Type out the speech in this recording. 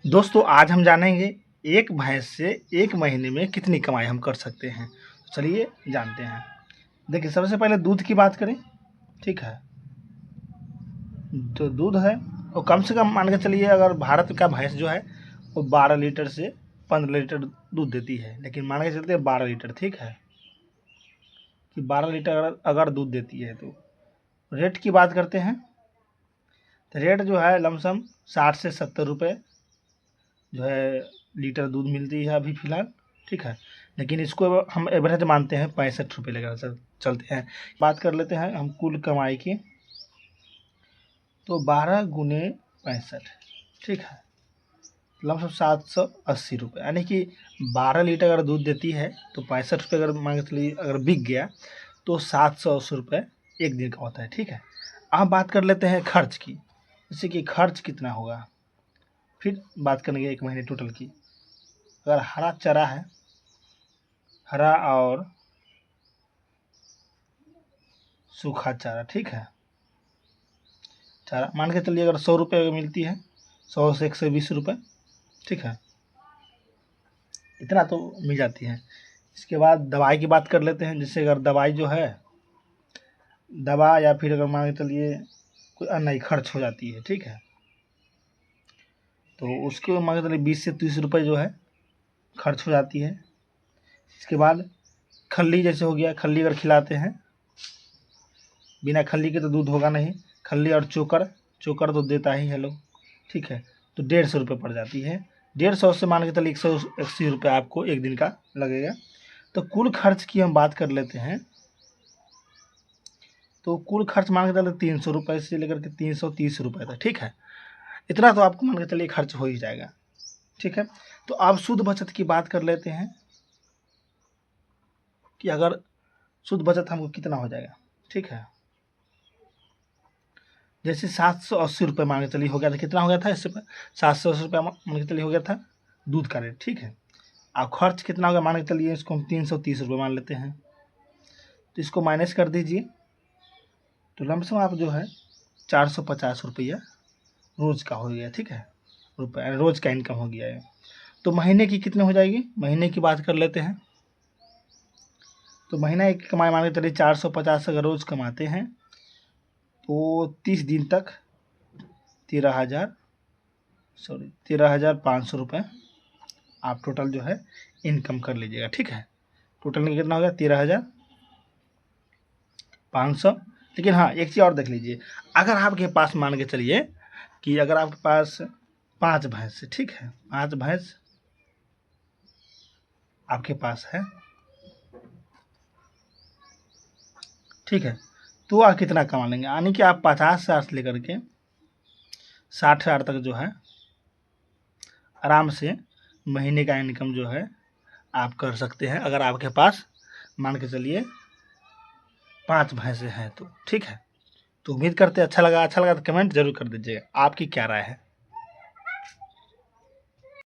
दोस्तों आज हम जानेंगे एक भैंस से एक महीने में कितनी कमाई हम कर सकते हैं। तो चलिए जानते हैं। देखिए सबसे पहले दूध की बात करें। ठीक है, जो दूध है वो कम से कम मान के चलिए, अगर भारत का भैंस जो है वो 12 लीटर से 15 लीटर दूध देती है, लेकिन मान के चलते हैं 12 लीटर। ठीक है, कि 12 लीटर अगर दूध देती है तो रेट की बात करते हैं। तो रेट जो है लमसम 60 से 70 रुपये जो है लीटर दूध मिलती है अभी फ़िलहाल। ठीक है, लेकिन इसको हम एवरेज मानते हैं 65 रुपये लेकर चलते हैं। बात कर लेते हैं हम कुल कमाई की, तो 12 गुने 65, ठीक है, लमसम 780 रुपये, यानी कि 12 लीटर अगर दूध देती है तो 65 रुपये अगर मान के चलिए अगर बिक गया तो 780 रुपये एक दिन का होता है। ठीक है, अब बात कर लेते हैं खर्च की, जैसे कि खर्च कितना होगा। फिर बात करेंगे एक महीने टोटल की। अगर हरा चारा है, हरा और सूखा चारा, ठीक है, चारा मान के चलिए अगर 100 रुपये मिलती है, 100 से 120 रुपये, ठीक है, इतना तो मिल जाती है। इसके बाद दवाई की बात कर लेते हैं। जैसे अगर दवाई जो है, दवा या फिर अगर मान के चलिए कोई अन्य खर्च हो जाती है, ठीक है, तो उसको मान के चलिए 20 से 30 रुपये जो है खर्च हो जाती है। इसके बाद खल्ली जैसे हो गया, खल्ली अगर खिलाते हैं, बिना खल्ली के तो दूध होगा नहीं। खल्ली और चोकर, चोकर तो देता ही है लोग, ठीक है, तो 150 रुपये पड़ जाती है। 150 से मान के चलिए 180 रुपये आपको एक दिन का लगेगा। तो कुल खर्च की हम बात कर लेते हैं, तो कुल खर्च मान के चलिए 300 रुपये से लेकर के 330 रुपये तक, ठीक है, इतना तो आपको मान के चलिए खर्च हो ही जाएगा। ठीक है, तो अब शुद्ध बचत की बात कर लेते हैं कि अगर शुद्ध बचत हमको कितना हो जाएगा। ठीक है, जैसे 780 रुपये मान के चलिए हो गया था, कितना हो गया था इससे 780 रुपये मान के चलिए हो गया था दूध का रेट। ठीक है, अब खर्च कितना हो गया मान के चलिए, इसको हम 330 रुपये मान लेते हैं, तो इसको माइनस कर दीजिए, तो लमसम आप जो है 450 रुपया रोज़ का हो गया। ठीक है, रुपये रोज़ का इनकम हो गया है। तो महीने की कितने हो जाएगी, महीने की बात कर लेते हैं। तो महीना की कमाई मान के चलिए 450 अगर रोज़ कमाते हैं तो 30 दिन तक 13,500 रुपये आप टोटल जो है इनकम कर लीजिएगा। ठीक है, टोटल कितना हो गया 13,500। लेकिन हाँ एक चीज़ और देख लीजिए, अगर आपके पास मान के चलिए कि अगर आपके पास 5 भैंस है, ठीक है, 5 भैंस आपके पास है, ठीक है, तो आप कितना कमा लेंगे, यानी कि आप 50,000 से लेकर के 60,000 तक जो है आराम से महीने का इनकम जो है आप कर सकते हैं, अगर आपके पास मान के चलिए 5 भैंसे हैं तो। ठीक है, तो उम्मीद करते हैं अच्छा लगा तो कमेंट जरूर कर दीजिएगा, आपकी क्या राय है।